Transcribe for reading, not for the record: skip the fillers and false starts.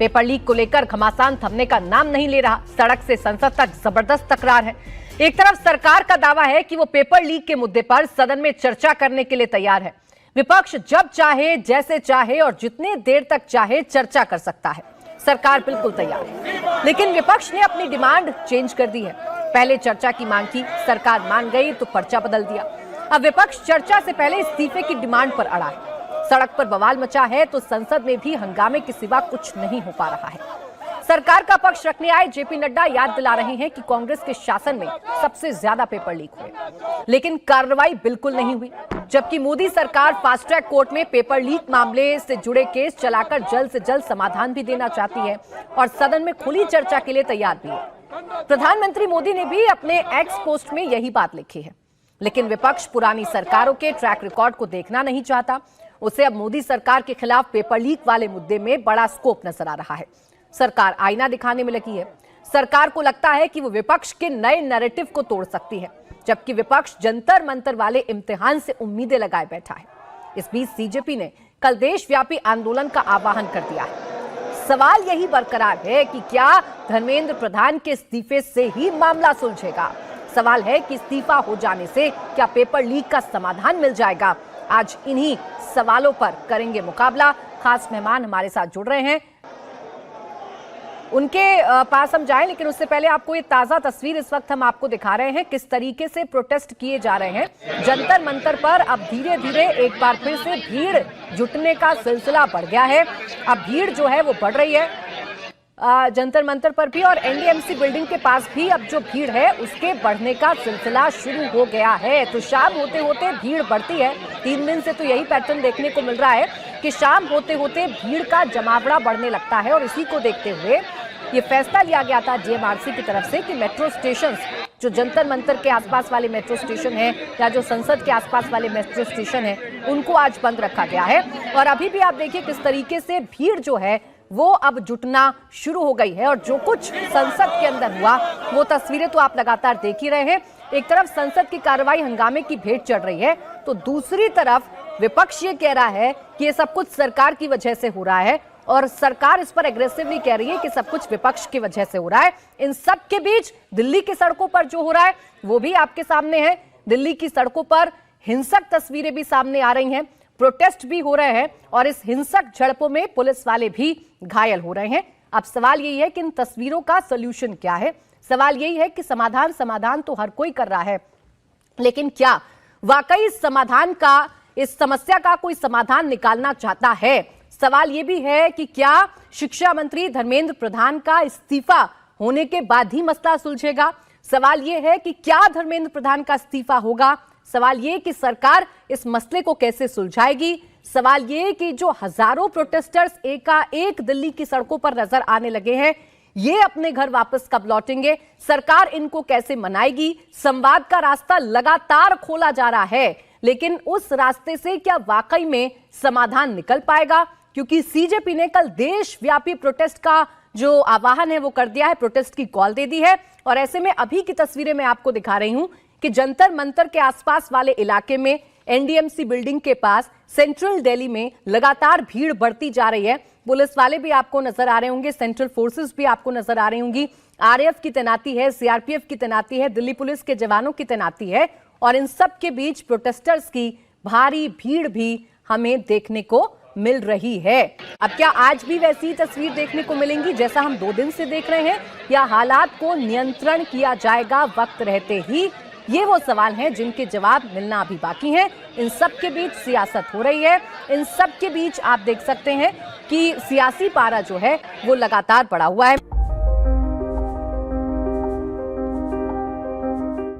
Paper leak को लेकर घमासान थमने का नाम नहीं ले रहा। सड़क से संसद तक जबरदस्त तकरार है। एक तरफ सरकार का दावा है कि वो पेपर लीक के मुद्दे पर सदन में चर्चा करने के लिए तैयार है। विपक्ष जब चाहे, जैसे चाहे और जितने देर तक चाहे चर्चा कर सकता है। सरकार बिल्कुल तैयार है, लेकिन विपक्ष ने अपनी डिमांड चेंज कर दी है। पहले चर्चा की मांग की, सरकार मान गई तो पर्चा बदल दिया। अब विपक्ष चर्चा से पहले इस्तीफे की डिमांड पर अड़ा है। सड़क पर बवाल मचा है तो संसद में भी हंगामे के सिवा कुछ नहीं हो पा रहा है। सरकार का पक्ष रखने आए जेपी नड्डा याद दिला रहे हैं कि कांग्रेस के शासन में सबसे ज्यादा पेपर लीक हुए, लेकिन कार्रवाई बिल्कुल नहीं हुई। जबकि मोदी सरकार फास्ट ट्रैक कोर्ट में पेपर लीक मामले से जुड़े केस चलाकर जल्द से जल्द समाधान भी देना चाहती है और सदन में खुली चर्चा के लिए तैयार भी है। प्रधानमंत्री मोदी ने भी अपने एक्स पोस्ट में यही बात लिखी है, लेकिन विपक्ष पुरानी सरकारों के ट्रैक रिकॉर्ड को देखना नहीं चाहता। उसे अब मोदी सरकार के खिलाफ पेपर लीक वाले मुद्दे में बड़ा स्कोप नजर आ रहा है। सरकार आईना दिखाने में लगी है। सरकार को लगता है कि वो विपक्ष के नए नैरेटिव को तोड़ सकती है, जबकि विपक्ष जंतर मंतर वाले इम्तिहान से उम्मीदें लगाए बैठा है। इस बीच सीजेपी ने कल देशव्यापी आंदोलन का आह्वान कर दिया है। सवाल यही बरकरार है कि क्या धर्मेंद्र प्रधान के इस्तीफे से ही मामला सुलझेगा। सवाल है कि इस्तीफा हो जाने से क्या पेपर लीक का समाधान मिल जाएगा। आज इन्हीं सवालों पर करेंगे मुकाबला। खास मेहमान हमारे साथ जुड़ रहे हैं, उनके पास हम जाएं, लेकिन उससे पहले आपको ये ताजा तस्वीर इस वक्त हम आपको दिखा रहे हैं किस तरीके से प्रोटेस्ट किए जा रहे हैं। जंतर मंतर पर अब धीरे धीरे एक बार फिर से भीड़ जुटने का सिलसिला बढ़ गया है। अब भीड़ जो है वो बढ़ रही है जंतर मंतर पर भी, और एनडीएमसी बिल्डिंग के पास भी अब जो भीड़ है उसके बढ़ने का सिलसिला शुरू हो गया है। तो शाम होते होते भीड़ बढ़ती है। 3 दिन से तो यही पैटर्न देखने को मिल रहा है कि शाम होते होते भीड़ का जमावड़ा बढ़ने लगता है, और इसी को देखते हुए ये फैसला लिया गया था जेएमआरसी की तरफ से कि मेट्रो स्टेशन, जो जंतर मंतर के आसपास वाले मेट्रो स्टेशन हैं या जो संसद के आसपास वाले मेट्रो स्टेशन हैं, उनको आज बंद रखा गया है। और अभी भी आप देखिए किस तरीके से भीड़ जो है वो अब जुटना शुरू हो गई है, और जो कुछ संसद के अंदर हुआ वो तस्वीरें तो आप लगातार देख ही रहे हैं। एक तरफ संसद की कार्रवाई हंगामे की भेंट चढ़ रही है, तो दूसरी तरफ विपक्ष ये कह रहा है कि ये सब कुछ सरकार की वजह से हो रहा है, और सरकार इस पर एग्रेसिवली कह रही है कि सब कुछ विपक्ष की वजह से हो रहा है। इन सब के बीच दिल्ली की सड़कों पर जो हो रहा है वो भी आपके सामने है। दिल्ली की सड़कों पर हिंसक तस्वीरें भी सामने आ रही हैं, प्रोटेस्ट भी हो रहे हैं, और इस हिंसक झड़पों में पुलिस वाले भी घायल हो रहे हैं। अब सवाल यही है कि इन तस्वीरों का सोल्यूशन क्या है। सवाल यही है कि समाधान तो हर कोई कर रहा है, लेकिन क्या वाकई इस समस्या का कोई समाधान निकालना चाहता है। सवाल यह भी है कि क्या शिक्षा मंत्री धर्मेंद्र प्रधान का इस्तीफा होने के बाद ही मसला सुलझेगा। सवाल यह है कि क्या धर्मेंद्र प्रधान का इस्तीफा होगा। सवाल यह कि सरकार इस मसले को कैसे सुलझाएगी। सवाल यह कि जो हजारों प्रोटेस्टर्स एकाएक दिल्ली की सड़कों पर नजर आने लगे हैं, ये अपने घर वापस कब लौटेंगे, सरकार इनको कैसे मनाएगी। संवाद का रास्ता लगातार खोला जा रहा है, लेकिन उस रास्ते से क्या वाकई में समाधान निकल पाएगा, क्योंकि सीजेपी ने कल देशव्यापी प्रोटेस्ट का जो आह्वान है वो कर दिया है, प्रोटेस्ट की कॉल दे दी है। और ऐसे में अभी की तस्वीरें मैं आपको दिखा रही हूं कि जंतर मंतर के आसपास वाले इलाके में, एनडीएमसी बिल्डिंग के पास, सेंट्रल दिल्ली में लगातार भीड़ बढ़ती जा रही है। पुलिस वाले भी आपको नजर आ रहे होंगे, सेंट्रल फोर्सेस भी आपको नजर आ रही होंगी, आरएएफ की तैनाती है, सीआरपीएफ की तैनाती है, दिल्ली पुलिस के जवानों की तैनाती है, और इन सब के बीच प्रोटेस्टर्स की भारी भीड़ भी हमें देखने को मिल रही है। अब क्या आज भी वैसी तस्वीर देखने को मिलेंगी जैसा हम 2 दिन से देख रहे हैं, या हालात को नियंत्रण किया जाएगा वक्त रहते ही। ये वो सवाल हैं जिनके जवाब मिलना अभी बाकी हैं। इन सब के बीच सियासत हो रही है। इन सब के बीच आप देख सकते हैं कि सियासी पारा जो है वो लगातार बढ़ा हुआ है।